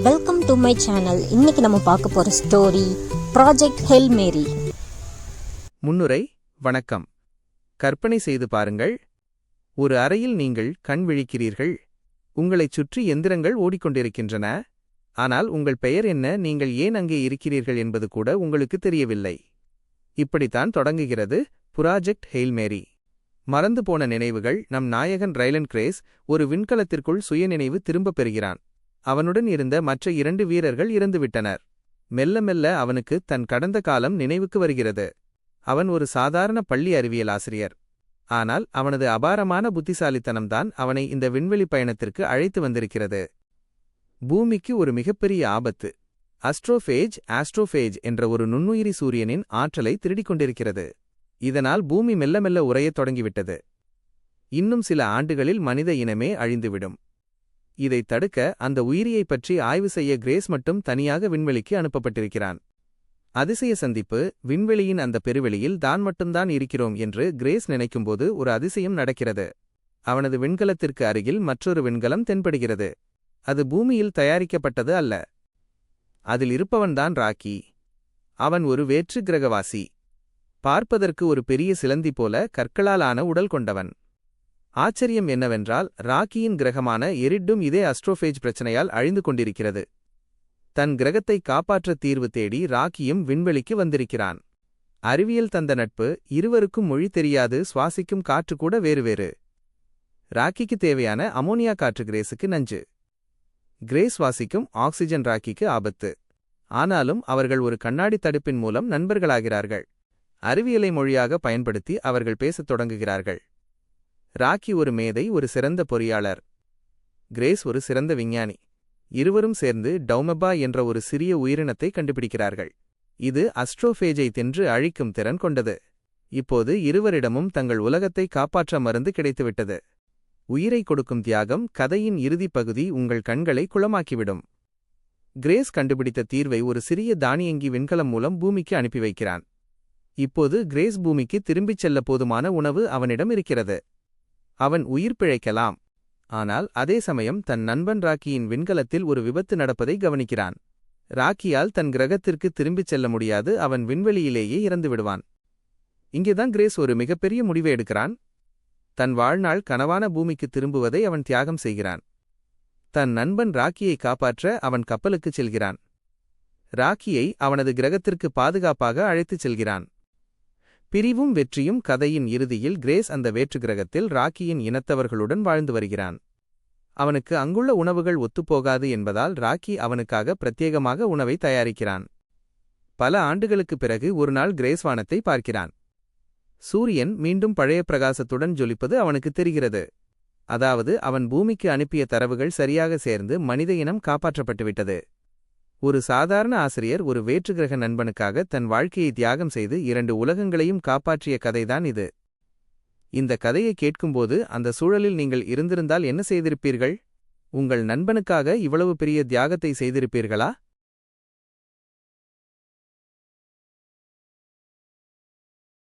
Welcome to my channel. இன்னைக்கு நம்ம பார்க்க போற ஸ்டோரி ப்ராஜெக்ட் ஹெல் மேரி. முன்னுரை. வணக்கம். கற்பனை செய்து பாருங்கள். ஒரு அறையில் நீங்கள் கண் விழிக்கிறீர்கள். உங்களைச் சுற்றி எந்திரங்கள் ஓடிக்கொண்டிருக்கின்றன. ஆனால் உங்கள் பெயர் என்ன, நீங்கள் ஏன் அங்கே இருக்கிறீர்கள் என்பது கூட உங்களுக்கு தெரியவில்லை. இப்படித்தான் தொடங்குகிறது ப்ராஜெக்ட் ஹெயில் மேரி. மறந்து போன நினைவுகள். நம் நாயகன் ரைலன் கிரேஸ் ஒரு விண்கலத்திற்குள் சுயநினைவு திரும்பப் பெறுகிறான். அவனுடன் இருந்த மற்ற 2 வீரர்கள் இறந்துவிட்டனர். மெல்ல மெல்ல அவனுக்கு தன் கடந்த காலம் நினைவுக்கு வருகிறது. அவன் ஒரு சாதாரண பள்ளி அறிவியல் ஆசிரியர். ஆனால் அவனது அபாரமான புத்திசாலித்தனம்தான் அவனை இந்த விண்வெளி பயணத்திற்கு அழைத்து வந்திருக்கிறது. பூமிக்கு ஒரு மிகப்பெரிய ஆபத்து. ஆஸ்ட்ரோஃபேஜ் என்ற ஒரு நுண்ணுயிரி சூரியனின் ஆற்றலை திருடிக் கொண்டிருக்கிறது. இதனால் பூமி மெல்ல மெல்ல உறையத் தொடங்கிவிட்டது. இன்னும் சில ஆண்டுகளில் மனித இனமே அழிந்துவிடும். இதை தடுக்க அந்த உயிரியைப் பற்றி ஆய்வு செய்ய கிரேஸ் மட்டும் தனியாக விண்வெளிக்கு அனுப்பப்பட்டிருக்கிறான். அதிசய சந்திப்பு. விண்வெளியின் அந்த பெருவெளியில் தான் மட்டும்தான் இருக்கிறோம் என்று கிரேஸ் நினைக்கும்போது ஒரு அதிசயம் நடக்கிறது. அவனது விண்கலத்திற்கு அருகில் மற்றொரு விண்கலம் தென்படுகிறது. அது பூமியில் தயாரிக்கப்பட்டது அல்ல. அதில் இருப்பவன்தான் ராக்கி. அவன் ஒரு வேற்று கிரகவாசி. பார்ப்பதற்கு ஒரு பெரிய சிலந்தி போல கற்களால் ஆன உடல் கொண்டவன். ஆச்சரியம் என்னவென்றால் ராக்கியின் கிரகமான எரிட்டும் இதே அஸ்ட்ரோஃபேஜ் பிரச்சனையால் அழிந்து கொண்டிருக்கிறது. தன் கிரகத்தை காப்பாற்ற தீர்வு தேடி ராக்கியும் விண்வெளிக்கு வந்திருக்கிறான். அறிவியல் தந்த நட்பு. இருவருக்கும் மொழி தெரியாது, சுவாசிக்கும் காற்று கூட வேறு. ராக்கிக்கு தேவையான அமோனியா காற்று கிரேஸுக்கு நஞ்சு. கிரேஸ் சுவாசிக்கும் ஆக்சிஜன் ராக்கிக்கு ஆபத்து. ஆனாலும் அவர்கள் ஒரு கண்ணாடி தடுப்பின் மூலம் நண்பர்களாகிறார்கள். அறிவியலை மொழியாக பயன்படுத்தி அவர்கள் பேசத் தொடங்குகிறார்கள். ராக்கி ஒரு மேதை, ஒரு சிறந்த பொறியாளர். கிரேஸ் ஒரு சிறந்த விஞ்ஞானி. இருவரும் சேர்ந்து டௌமெபா என்ற ஒரு சிறிய உயிரினத்தை கண்டுபிடிக்கிறார்கள். இது அஸ்ட்ரோஃபேஜை தின்று அழிக்கும் திறன் கொண்டது. இப்போது இருவரிடமும் தங்கள் உலகத்தை காப்பாற்ற மருந்து கிடைத்துவிட்டது. உயிரை கொடுக்கும் தியாகம். கதையின் இறுதிப் பகுதி உங்கள் கண்களை குளமாக்கிவிடும். கிரேஸ் கண்டுபிடித்த தீர்வை ஒரு சிறிய தானியங்கி விண்கலம் மூலம் பூமிக்கு அனுப்பி வைக்கிறான். இப்போது கிரேஸ் பூமிக்கு திரும்பிச் செல்ல போதுமான உணவு அவனிடம் இருக்கிறது. அவன் உயிர் பிழைக்கலாம். ஆனால் அதே சமயம் தன் நண்பன் ராக்கியின் விண்கலத்தில் ஒரு விபத்து நடப்பதை கவனிக்கிறான். ராக்கியால் தன் கிரகத்திற்கு திரும்பிச் செல்ல முடியாது. அவன் விண்வெளியிலேயே இறந்துவிடுவான். இங்கேதான் கிரேஸ் ஒரு மிகப்பெரிய முடிவை எடுக்கிறான். தன் வாழ்நாள் கனவான பூமிக்கு திரும்புவதை அவன் தியாகம் செய்கிறான். தன் நண்பன் ராக்கியை காப்பாற்ற அவன் கப்பலுக்குச் செல்கிறான். ராக்கியை அவனது கிரகத்திற்கு பாதுகாப்பாக அழைத்துச் செல்கிறான். பிரிவும் வெற்றியும். கதையின் இறுதியில் கிரேஸ் அந்த வேற்று கிரகத்தில் ராக்கியின் இனத்தவர்களுடன் வாழ்ந்து வருகிறான். அவனுக்கு அங்குள்ள உணவுகள் ஒத்துப்போகாது என்பதால் ராக்கி அவனுக்காக பிரத்யேகமாக உணவை தயாரிக்கிறான். பல ஆண்டுகளுக்குப் பிறகு ஒருநாள் கிரேஸ் வானத்தை பார்க்கிறான். சூரியன் மீண்டும் பழைய பிரகாசத்துடன் ஜொலிப்பது அவனுக்கு தெரிகிறது. அதாவது அவன் பூமிக்கு அனுப்பிய தரவுகள் சரியாக சேர்ந்து மனித இனம் காப்பாற்றப்பட்டுவிட்டது. ஒரு சாதாரண ஆசிரியர் ஒரு வேற்றுக்கிரக நண்பனுக்காக தன் வாழ்க்கையை தியாகம் செய்து 2 உலகங்களையும் காப்பாற்றிய கதைதான் இது. இந்த கதையை கேட்கும்போது அந்த சூழலில் நீங்கள் இருந்திருந்தால் என்ன செய்திருப்பீர்கள்? உங்கள் நண்பனுக்காக இவ்வளவு பெரிய தியாகத்தை செய்திருப்பீர்களா?